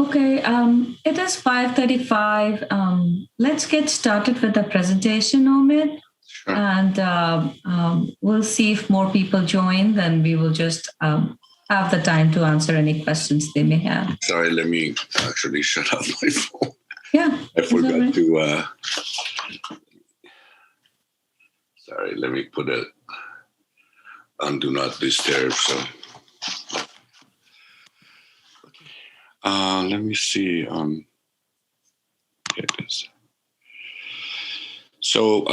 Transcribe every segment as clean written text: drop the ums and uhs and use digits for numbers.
Okay, it is 5:35. Let's get started with the presentation, Omid. Sure. And we'll see if more people join, then we will just have the time to answer any questions they may have. Sorry, let me actually shut off my phone. Yeah. I forgot to... sorry, let me put it on Do Not Disturb. So, let me see. Here it is. So,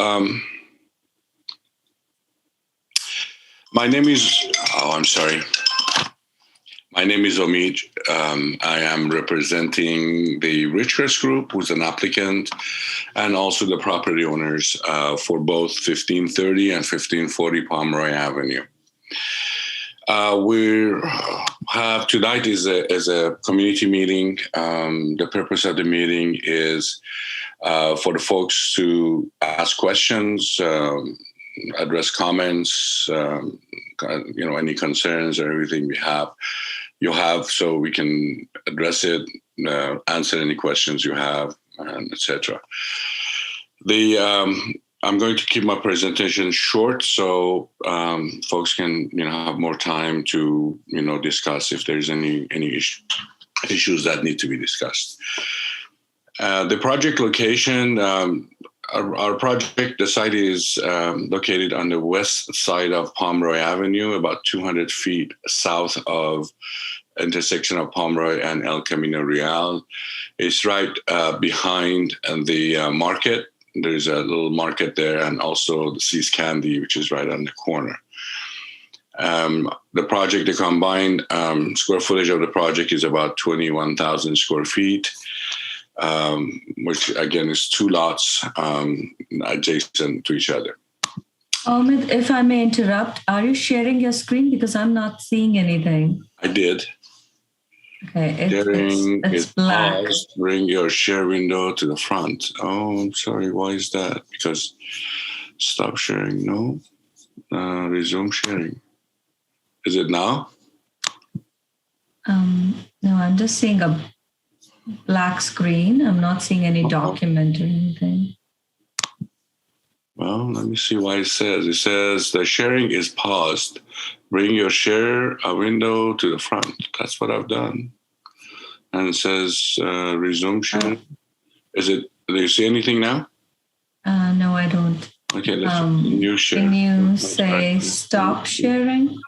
my name is... Oh, I'm sorry. My name is Omid. I am representing the Ridgecrest Group, who's an applicant, and also the property owners for both 1530 and 1540 Pomeroy Avenue. We have tonight is a community meeting. The purpose of the meeting is for the folks to ask questions, address comments, any concerns or everything you have, so we can address it, answer any questions you have, etc. I'm going to keep my presentation short so folks can have more time to discuss if there's any issues that need to be discussed. The project location. Our project, the site is located on the west side of Pomeroy Avenue, about 200 feet south of intersection of Pomeroy and El Camino Real. It's right behind the market. There's a little market there, and also the Seas Candy, which is right on the corner. The project, the combined square footage of the project is about 21,000 square feet. Which again is two lots adjacent to each other. Omid, if I may interrupt, are you sharing your screen? Because I'm not seeing anything. I did. Okay, sharing it's black. Paused. Bring your share window to the front. Oh, I'm sorry. Why is that? Because stop sharing. No. Resume sharing. Is it now? No, I'm just seeing a black screen. I'm not seeing any document or anything. Well, let me see why it says the sharing is paused. Bring your share window to the front. That's what I've done. And it says resume sharing. Do you see anything now? No, I don't. Okay, let's new share. Can you say stop sharing?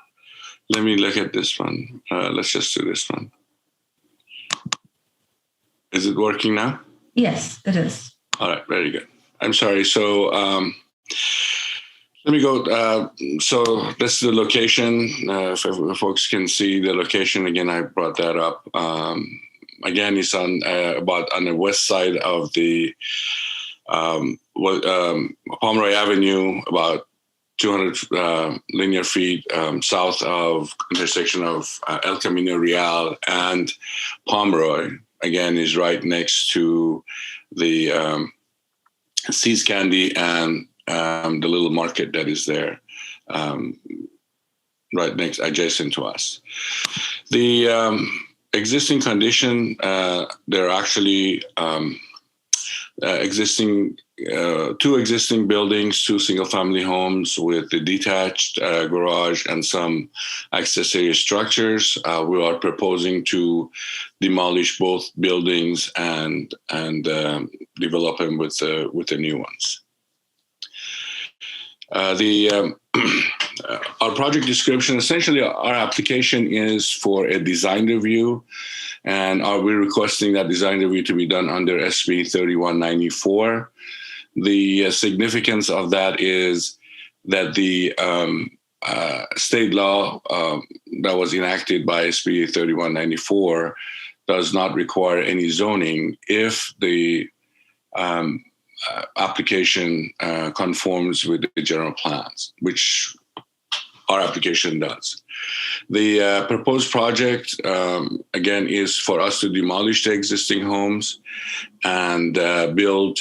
Let me look at this one. Let's just do this one. Is it working now? Yes, it is. All right, very good. I'm sorry. So let me go. So this is the location. If folks can see the location again, I brought that up. Again, it's on the west side of the Pomeroy Avenue, about 200 linear feet south of intersection of El Camino Real and Pomeroy. Again, is right next to the Seas Candy and the little market that is there, right next, adjacent to us. The existing condition, there are actually two existing buildings, two single-family homes with a detached garage and some accessory structures. We are proposing to demolish both buildings and develop them with the new ones. Our project description, essentially our application is for a design review, and we're requesting that design review to be done under SB 3194. The significance of that is that the state law that was enacted by SB 3194 does not require any zoning if the application conforms with the general plans, which our application does. The proposed project, again, is for us to demolish the existing homes and build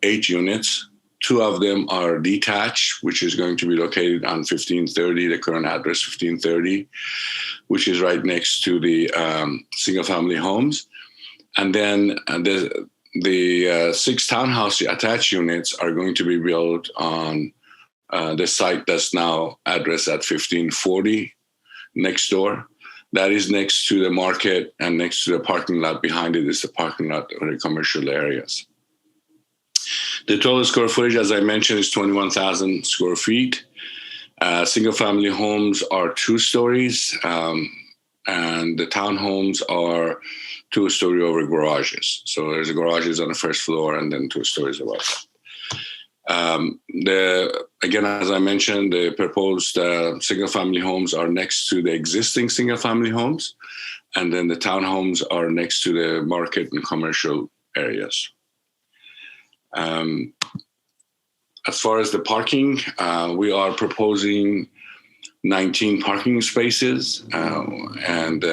8 units. 2 of them are detached, which is going to be located on 1530, the current address 1530, which is right next to the single-family homes. And then the 6 townhouse attached units are going to be built on the site that's now addressed at 1540 next door. That is next to the market, and next to the parking lot behind it is the parking lot or the commercial areas. The total square footage, as I mentioned, is 21,000 square feet. Single-family homes are 2 stories, and the townhomes are 2-story over garages. So there's garages on the first floor and then 2 stories above. Again, as I mentioned, the proposed single-family homes are next to the existing single-family homes, and then the townhomes are next to the market and commercial areas. As far as the parking, we are proposing 19 parking spaces, and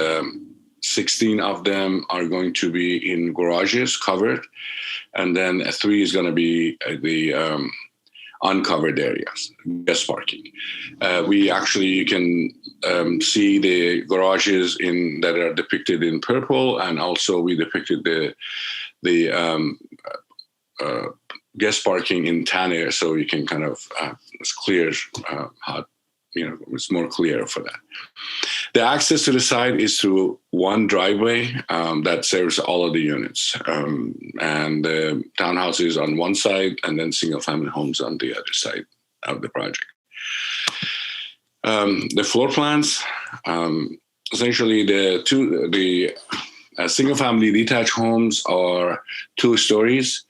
16 of them are going to be in garages covered, and then 3 is going to be the uncovered areas, guest parking. You can see the garages that are depicted in purple, and also we depicted the guest parking in tan area, so you can kind of it's clear how it's more clear for that. The access to the site is through one driveway that serves all of the units, and the townhouses on one side, and then single-family homes on the other side of the project. The floor plans, essentially, the single-family detached homes are 2 stories.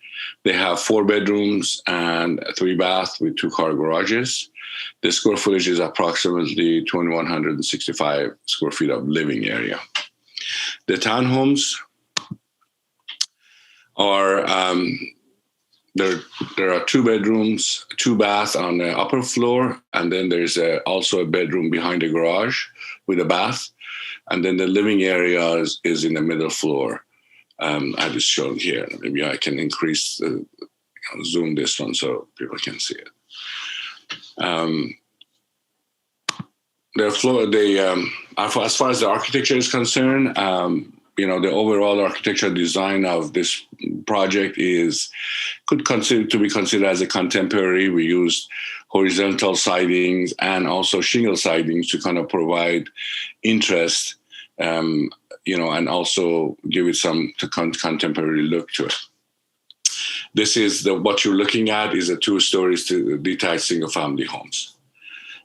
They have 4 bedrooms and 3 baths with 2-car garages. The square footage is approximately 2,165 square feet of living area. The townhomes are, there are 2 bedrooms, 2 baths on the upper floor, and then there's also a bedroom behind the garage with a bath. And then the living area is in the middle floor, as is shown here. Maybe I can increase, zoom this one so people can see it. As far as the architecture is concerned, the overall architectural design of this project could be considered as a contemporary. We used horizontal sidings and also shingle sidings to kind of provide interest, and also give it some contemporary look to it. This is what you're looking at is a 2 stories to detached single-family homes.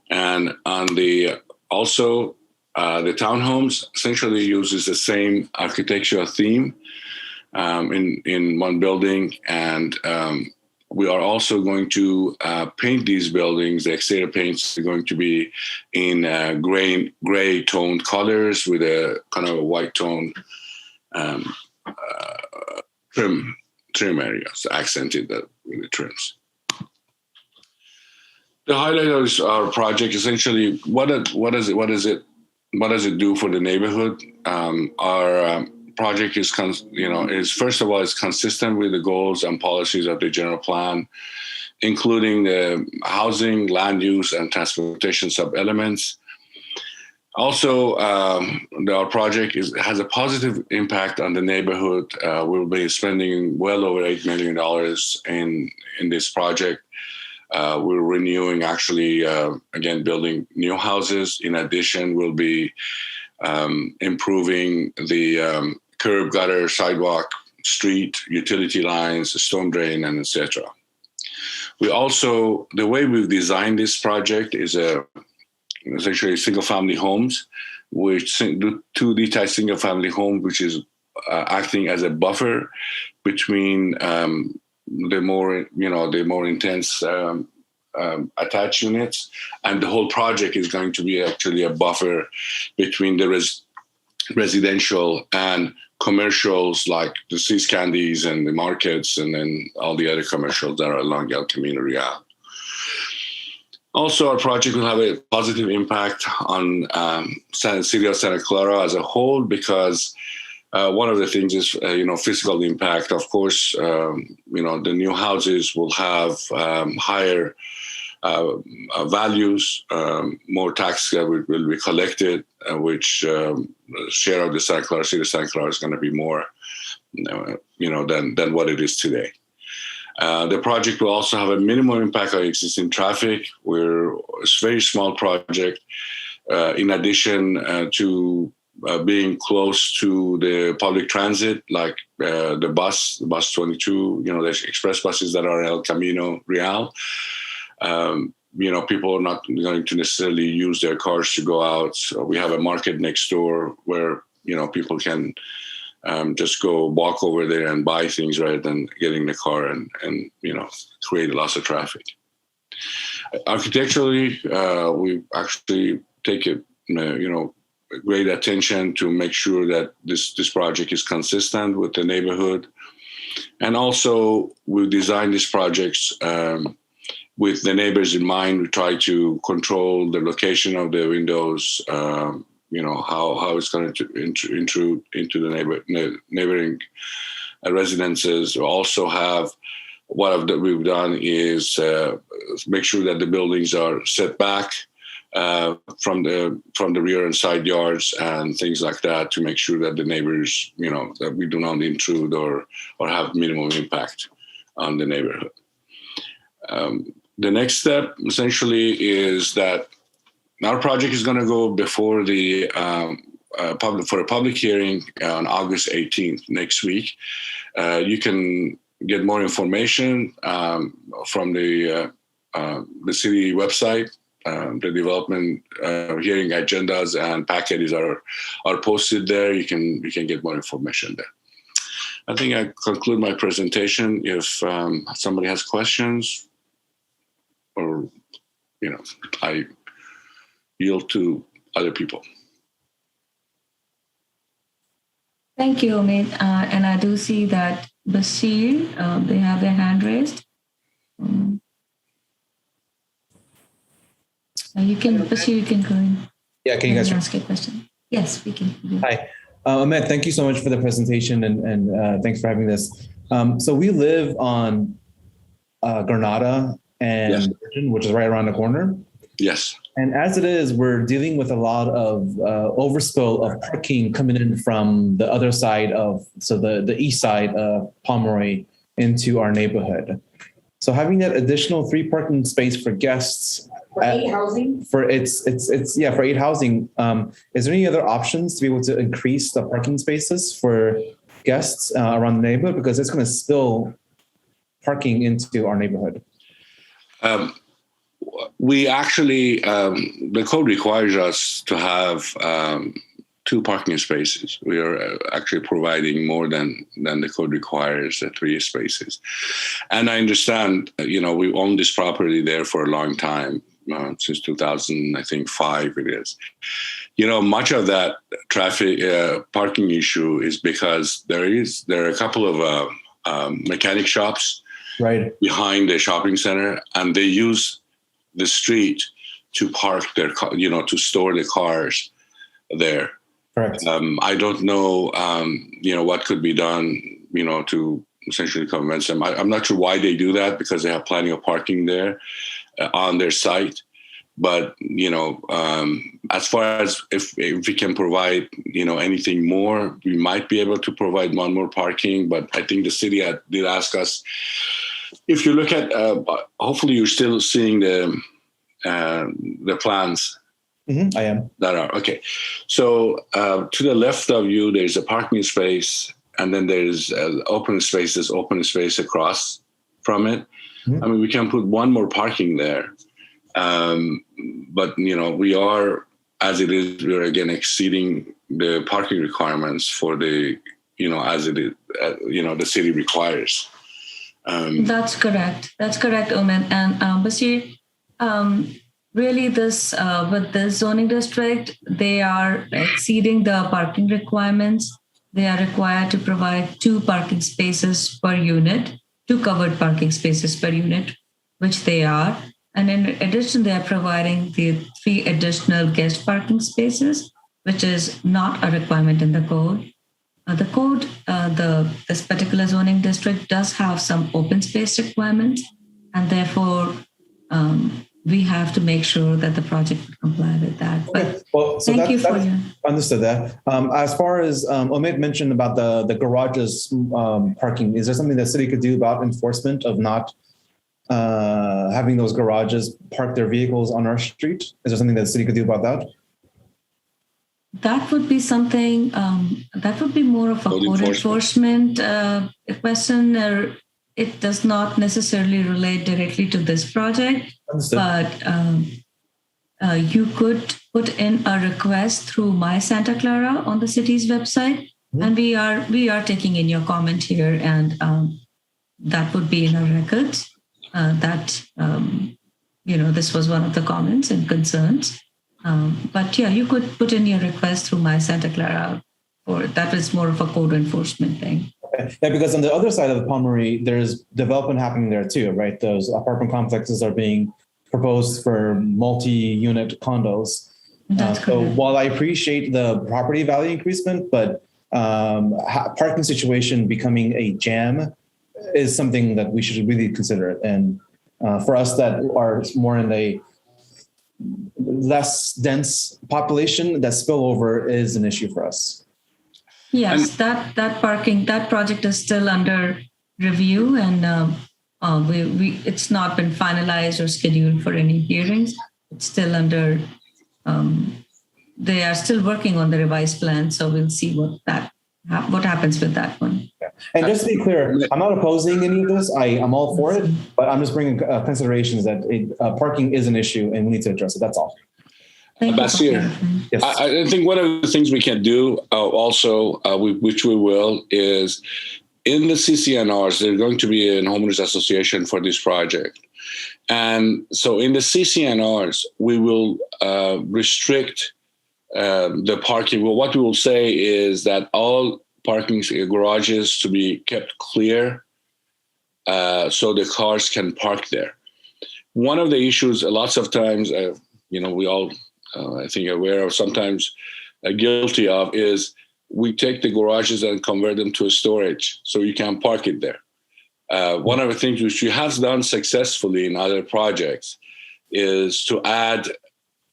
And on the townhomes essentially uses the same architectural theme in one building. And we are also going to paint these buildings. The exterior paints are going to be in gray toned colors with a kind of a white tone trim areas, accented with the trims. The highlight of our project essentially, what does it do for the neighborhood? Our project is first of all, it's consistent with the goals and policies of the general plan, including the housing, land use, and transportation sub-elements. Also, our project has a positive impact on the neighborhood. We'll be spending well over $8 million in this project. We're renewing, again, building new houses. In addition, we'll be improving the curb, gutter, sidewalk, street, utility lines, storm drain, and etc. The way we've designed this project is essentially single-family homes, which 2 detached single-family homes, which is acting as a buffer between the more intense attached units, and the whole project is going to be actually a buffer between the residential and commercials like the Seas Candies and the markets, and then all the other commercials that are along El Camino Real. Also, our project will have a positive impact on city of Santa Clara as a whole, because one of the things is, physical impact. Of course, the new houses will have higher values, more tax will be collected, which share of the city of Santa Clara is going to be more than what it is today. The project will also have a minimal impact on existing traffic. It's a very small project. In addition to being close to the public transit, like the bus 22, the express buses that are El Camino Real. People are not going to necessarily use their cars to go out. So we have a market next door where, people can just go walk over there and buy things rather than getting in the car and create a loss of traffic. Architecturally, we actually take great attention to make sure that this project is consistent with the neighborhood. And also we designed these projects with the neighbors in mind. We try to control the location of the windows, how it's going to intrude into the neighboring residences. We also have, we've done is make sure that the buildings are set back from the rear and side yards and things like that, to make sure that the neighbors, that we do not intrude or have minimal impact on the neighborhood. The next step essentially is that our project is going to go before the for a public hearing on August 18th, next week. You can get more information from the city website. The development hearing agendas and packages are posted there. You can get more information there. I think I conclude my presentation. If somebody has questions, or I yield to other people. Thank you, Omid. And I do see that Basir, they have their hand raised. Basir, you can go in. Yeah, can you guys ask a question? Yes, we can. Hi. Ahmed, thank you so much for the presentation and thanks for having this. So we live on Granada and yes. Virgin, which is right around the corner. Yes. And as it is, we're dealing with a lot of overspill of parking coming in from the other side the east side of Pomeroy into our neighborhood. So having that additional 3 parking space for guests for 8 housing, for 8 housing. Is there any other options to be able to increase the parking spaces for guests around the neighborhood, because it's going to spill parking into our neighborhood? We actually, the code requires us to have 2 parking spaces. We are actually providing more than the code requires, 3 spaces. And I understand, we own this property there for a long time, since 2005 it is. Much of that traffic parking issue is because there are a couple of mechanic shops right behind the shopping center, and they use the street to park their car, to store the cars there. Correct. I don't know, what could be done, to essentially convince them. I'm not sure why they do that, because they have plenty of parking there on their site. But, as far as if we can provide, anything more, we might be able to provide one more parking. But I think the city did ask us, if you look at, hopefully you're still seeing the plans. Mm-hmm, I am. That are okay. So to the left of you, there's a parking space, and then there's open space across from it. Mm-hmm. I mean, we can put one more parking there, but we are, as it is, we're again exceeding the parking requirements for the, as it is, the city requires. That's correct, Omid. And Basir, really this, with this zoning district, they are exceeding the parking requirements. They are required to provide 2 parking spaces per unit, 2 covered parking spaces per unit, which they are. And in addition, they are providing the 3 additional guest parking spaces, which is not a requirement in the code. This particular zoning district does have some open space requirements, and therefore we have to make sure that the project would comply with that. But well, so thank you for your... Understood that. As far as Omid mentioned about the garages parking, is there something the city could do about enforcement of not having those garages park their vehicles on our street? Is there something that the city could do about that? That would be something that would be more of a code enforcement question. It does not necessarily relate directly to this project. Understood. But you could put in a request through My Santa Clara on the city's website, and we are taking in your comment here, and that would be in our records. That this was one of the comments and concerns. But yeah, you could put in your request through My Santa Clara, or that is more of a code enforcement thing. Yeah, because on the other side of the Pomeroy, there's development happening there too, right? Those apartment complexes are being proposed for multi-unit condos. So while I appreciate the property value increasement, but parking situation becoming a jam is something that we should really consider. And for us that are more in a less dense population, that spillover is an issue for us. Yes, that project is still under review, and it's not been finalized or scheduled for any hearings. It's still under. They are still working on the revised plan, so we'll see what happens with that one. Yeah. And just to be clear, I'm not opposing any of this. I'm all for it, but I'm just bringing considerations that parking is an issue and we need to address it. That's all. Basir, yes. I think one of the things we can do also, which we will, is in the CCNRs, there's going to be a homeowners association for this project. And so in the CCNRs, we will restrict the parking. Well, what we will say is that all parking garages to be kept clear so the cars can park there. One of the issues, lots of times, we all, I think, aware of, sometimes guilty of, is we take the garages and convert them to a storage so you can park it there. One of the things which we have done successfully in other projects is to add,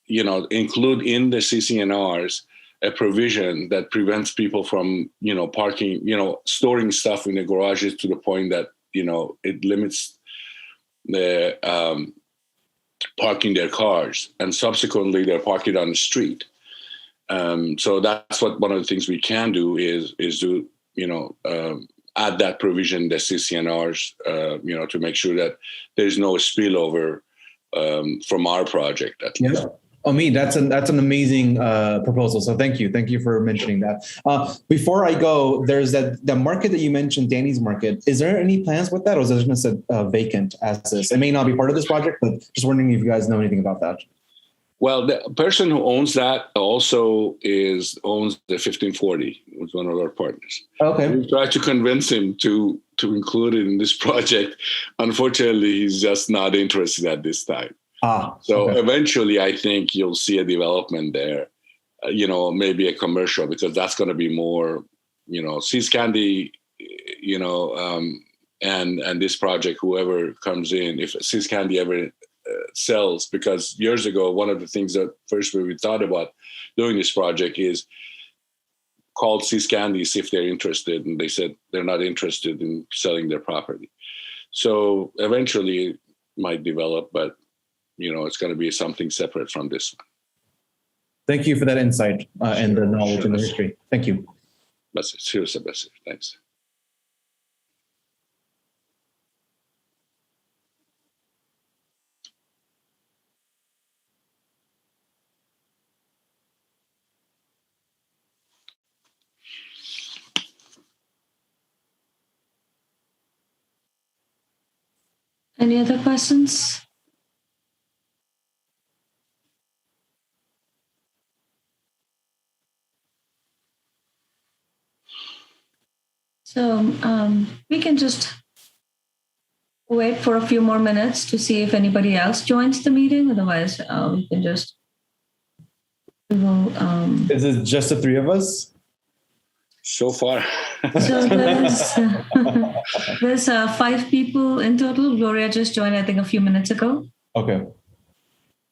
include in the CCNRs a provision that prevents people from, parking, storing stuff in the garages to the point that, it limits the parking their cars, and subsequently they're parking on the street. So that's what one of the things we can do is to, add that provision, the CCNRs, to make sure that there's no spillover from our project. At least. Yeah. That's an amazing proposal. So thank you for mentioning that. Before I go, there's the market that you mentioned, Danny's Market. Is there any plans with that, or is it just vacant as this? It may not be part of this project, but just wondering if you guys know anything about that. Well, the person who owns that also owns the 1540. Was one of our partners. Okay. We tried to convince him to include it in this project. Unfortunately, he's just not interested at this time. So eventually, I think you'll see a development there, maybe a commercial, because that's going to be more, Seas Candy, and this project, whoever comes in, if Seas Candy ever sells, because years ago, one of the things that first we thought about doing this project is called Seas Candy, see if they're interested. And they said they're not interested in selling their property. So eventually it might develop, but it's going to be something separate from this one. Thank you for that insight and the knowledge and the history. Thank you. Seriously, thanks. Any other questions? So we can just wait for a few more minutes to see if anybody else joins the meeting. Otherwise, we can just. Is it just the three of us? So far. So there's 5 people in total. Gloria just joined, I think, a few minutes ago. Okay.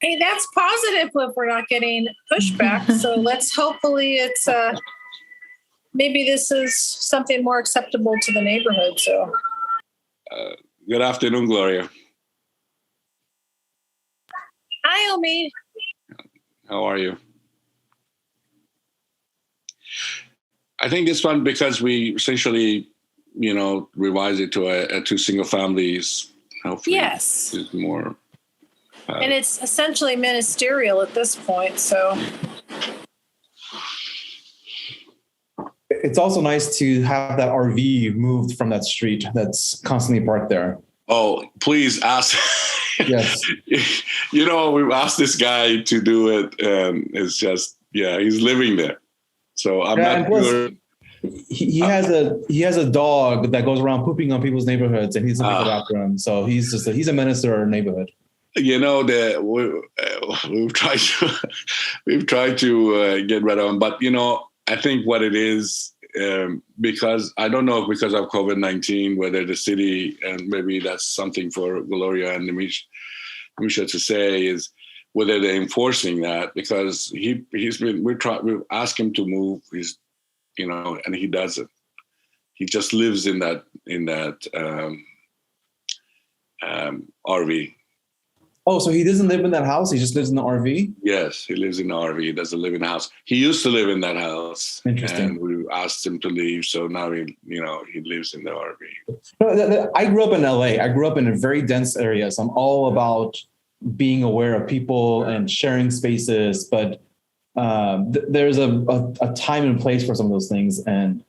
Hey, that's positive if we're not getting pushback. So let's hopefully it's maybe this is something more acceptable to the neighborhood. So Good afternoon, Gloria. hi, Omi. How are you? I think this one, because we essentially, revised it to a two single families. Hopefully, Yes. is more. And it's essentially ministerial at this point. So It's also nice to have that RV moved from that street that's constantly parked there. Oh, please ask. Yes. We've asked this guy to do it, and it's just, he's living there. So I'm not sure. He has a dog that goes around pooping on people's neighborhoods, and he's looking for after him. So he's a menace to our neighborhood. That we've tried to get rid of him, but I think what it is, because I don't know if because of COVID-19 whether the city, and maybe that's something for Gloria and Misha to say, is whether they're enforcing that, because we've asked him to move, and he doesn't. He just lives in that RV. Oh, so he doesn't live in that house? He just lives in the RV? Yes, he lives in the RV. He doesn't live in the house. He used to live in that house. Interesting. And we asked him to leave, so now he lives in the RV. I grew up in LA. I grew up in a very dense area, so I'm all about being aware of people and sharing spaces, but there's a time and place for some of those things, and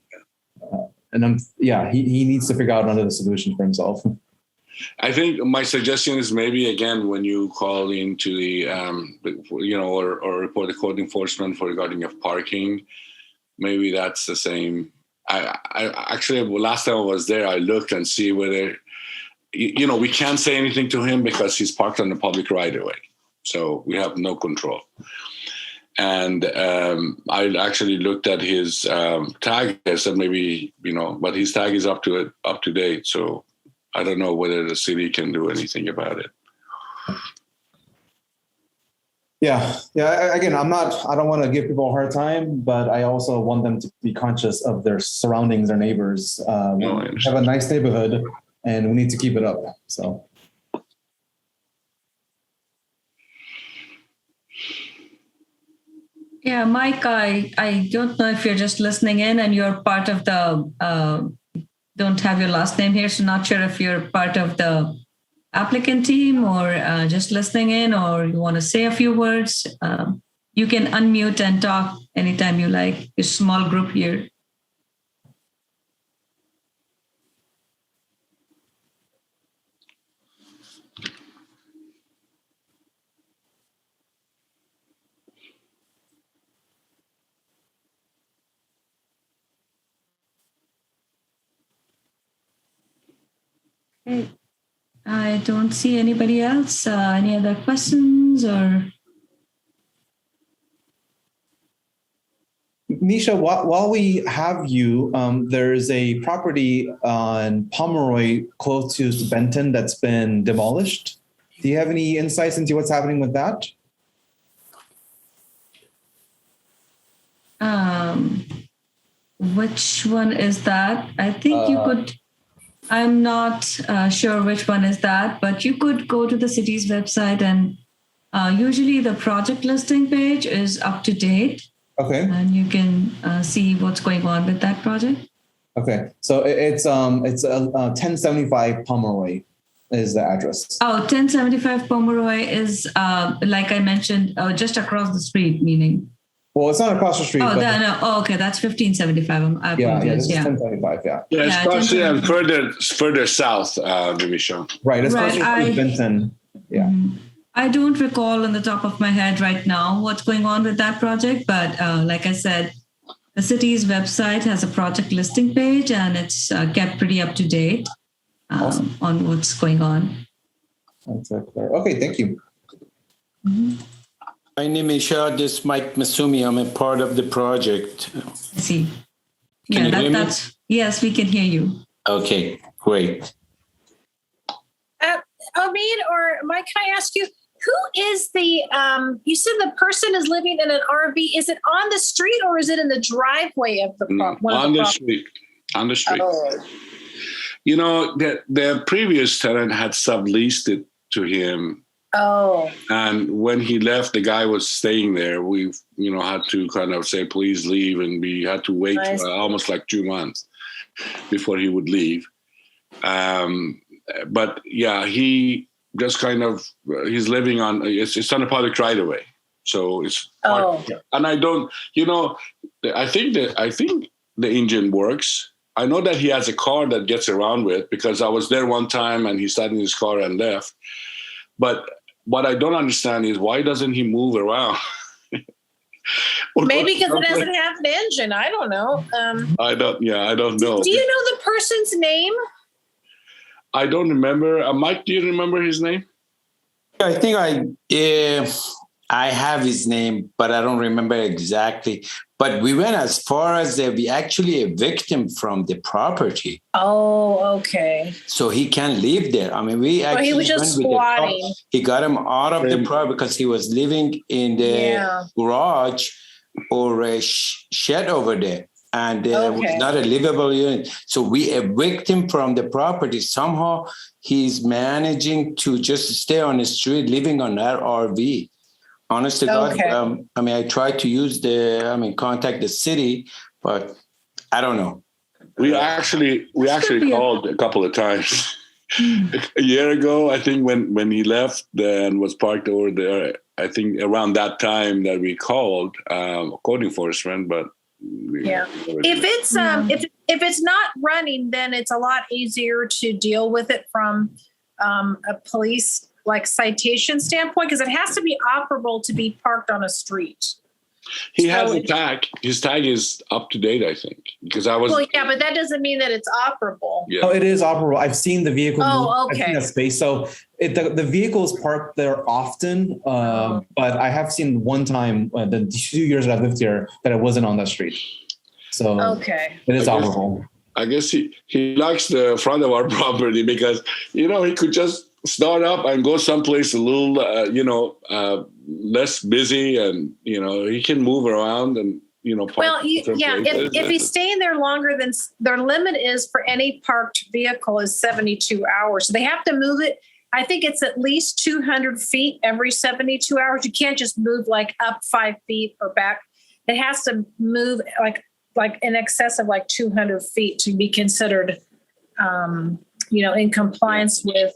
he needs to figure out another solution for himself. I think my suggestion is maybe, again, when you call into the, or report the code enforcement for regarding of parking, maybe that's the same. I actually, last time I was there, I looked and see whether, we can't say anything to him because he's parked on the public right of way. So we have no control. And I actually looked at his tag. I said maybe, but his tag is up to date. So I don't know whether the city can do anything about it. Yeah. Again, I don't want to give people a hard time, but I also want them to be conscious of their surroundings, their neighbors. We have a nice neighborhood, and we need to keep it up. So. Yeah, Mike, I don't know if you're just listening in and you're part of the, don't have your last name here, so not sure if you're part of the applicant team or just listening in, or you want to say a few words. You can unmute and talk anytime you like. A small group here. Okay. I don't see anybody else. Any other questions or? Nisha, while we have you, there's a property on Pomeroy close to Benton that's been demolished. Do you have any insights into what's happening with that? Which one is that? I think you could. I'm not sure which one is that, but you could go to the city's website, and usually the project listing page is up to date. Okay. And you can see what's going on with that project. Okay. So it's 1075 Pomeroy is the address. Oh, 1075 Pomeroy is, like I mentioned, just across the street, meaning. Well, it's not across the street. Oh, okay. That's 1575. I apologize. Yeah, 1075. Yeah. Yeah, it's further south, Michelle. Right. It's closer to Benton. Yeah. Mm-hmm. I don't recall on the top of my head right now what's going on with that project, but like I said, the city's website has a project listing page, and it's kept pretty up to date Awesome. On what's going on. That's clear. Okay, thank you. Mm-hmm. My name is This is Mike Masumi. I'm a part of the project. I see. Can you hear me? Yes, we can hear you. Okay, great. Amin or Mike, can I ask you, Who is the, you said the person is living in an RV. Is it on the street or is it in the driveway of the one on of the street? On the street. Oh. You know, the previous tenant had subleased it to him. Oh. And when he left, the guy was staying there. We, had to kind of say, please leave. And we had to wait almost like 2 months before he would leave. But yeah, he just kind of, he's living on, it's on a public right away. So it's, and I don't, I think the engine works. I know that he has a car that gets around with, because I was there one time and he sat in his car and left. But what I don't understand is, why doesn't he move around? Maybe because it doesn't have an engine. I don't know. I don't know. Do you know the person's name? I don't remember. Mike, do you remember his name? I think I have his name, but I don't remember exactly. But we went as far as that we actually evict him from the property. Oh, okay. So he can't live there. I mean, he was just squatting. He got him out of the property because he was living in the garage or a shed over there. And it was not a livable unit. So we evict him from the property. Somehow he's managing to just stay on the street, living on that RV. Honest to God, I tried to contact the city, but I don't know. We actually called a couple of times. A year ago, I think when he left and was parked over there, I think around that time that we called code enforcement, but if it's not running, then it's a lot easier to deal with it from a police citation standpoint, because it has to be operable to be parked on a street. He has a tag. His tag is up to date, I think, because I was. Well, yeah, but that doesn't mean that it's operable. Yeah. Oh, it is operable. I've seen the vehicle. Oh, okay. I've seen that space. So the vehicle is parked there often, but I have seen one time the 2 years that I've lived here that it wasn't on that street. So it is operable. I guess he likes the front of our property because he could just start up and go someplace a little, less busy, and he can move around and park. If he's staying there longer than their limit is for any parked vehicle is 72 hours, so they have to move it. I think it's at least 200 feet every 72 hours. You can't just move up 5 feet or back. It has to move like in excess of 200 feet to be considered, in compliance with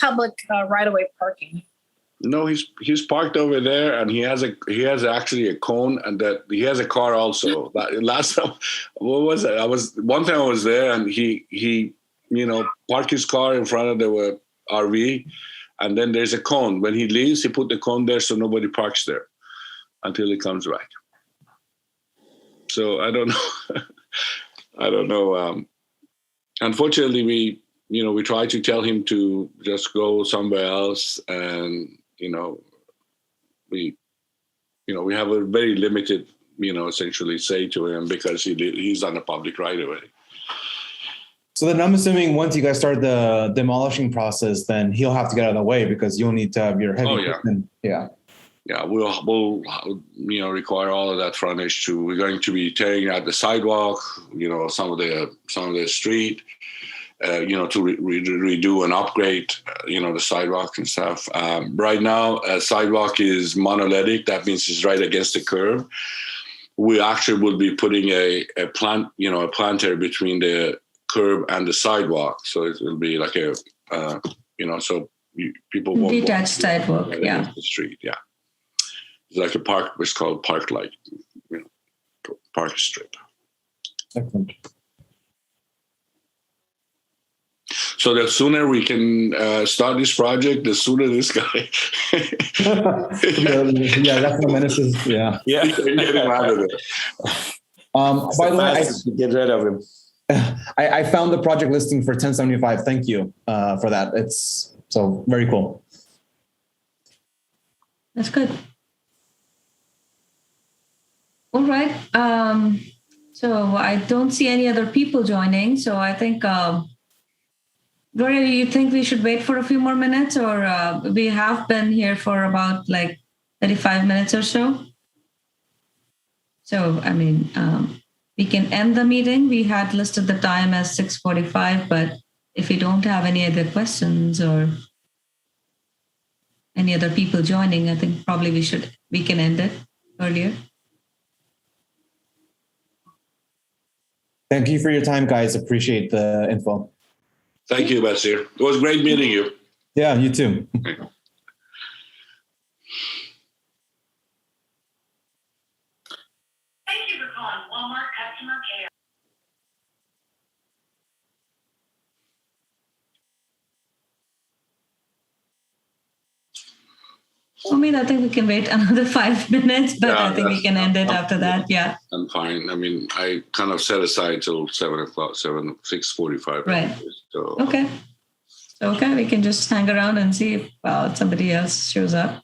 public right-of-way parking. No, he's parked over there, and he has actually a cone, and that he has a car also. Last time, what was it? One time I was there, and he parked his car in front of the RV, and then there's a cone. When he leaves, he put the cone there so nobody parks there until he comes back. So I don't know. I don't know. Unfortunately, we try to tell him to just go somewhere else, and we have a very limited, essentially say to him because he's on a public right of way. So then I'm assuming once you guys start the demolishing process, then he'll have to get out of the way because you'll need to have your heavy equipment. Yeah. Yeah, we'll require all of that frontage we're going to be tearing out the sidewalk, some of the street, to redo and upgrade, the sidewalk and stuff. Right now, sidewalk is monolithic. That means it's right against the curb. We actually will be putting a planter between the curb and the sidewalk. So it will be like so people won't detached sidewalk, the street, yeah. It's like a park. It's called park light, park strip. Excellent. So the sooner we can start this project, the sooner this guy. That's what menaces. Yeah. Yeah. Get him out of there. By the way, get rid of him. I found the project listing for 1075. Thank you for that. It's so very cool. That's good. All right. So I don't see any other people joining. So I think Gloria, do you think we should wait for a few more minutes, or we have been here for about like 35 minutes or so? So, I mean, we can end the meeting. We had listed the time as 6:45, but if we don't have any other questions or any other people joining, I think probably we can end it earlier. Thank you for your time, guys. Appreciate the info. Thank you, Betsy. It was great meeting you. Yeah, you too. Thank you for calling Walmart customer care. I think we can wait another 5 minutes, but I think we can end it after that. Yeah. I'm fine. I mean, I kind of set aside till 6:45. Right. So. Okay. Okay, we can just hang around and see if somebody else shows up.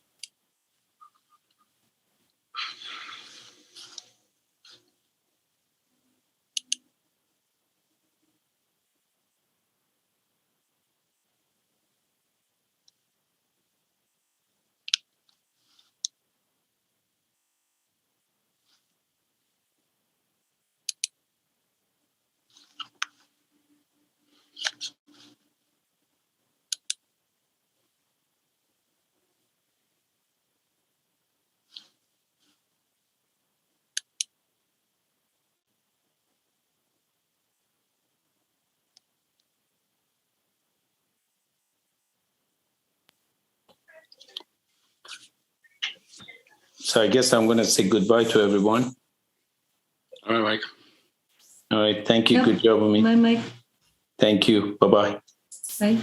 So I guess I'm going to say goodbye to everyone. All right, Mike. All right. Thank you. Yep. Good job, Ami. Bye, Mike. Thank you. Bye-bye. Bye.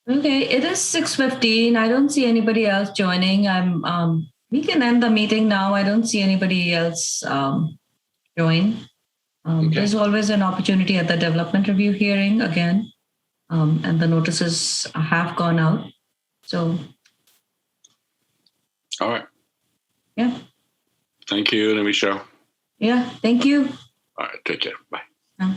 Okay, it is 6:15. I don't see anybody else joining. We can end the meeting now. I don't see anybody else join. Okay. There's always an opportunity at the development review hearing again, and the notices have gone out. So, All right. yeah. Thank you, Michelle. Yeah, thank you. All right, take care. Bye. Yeah.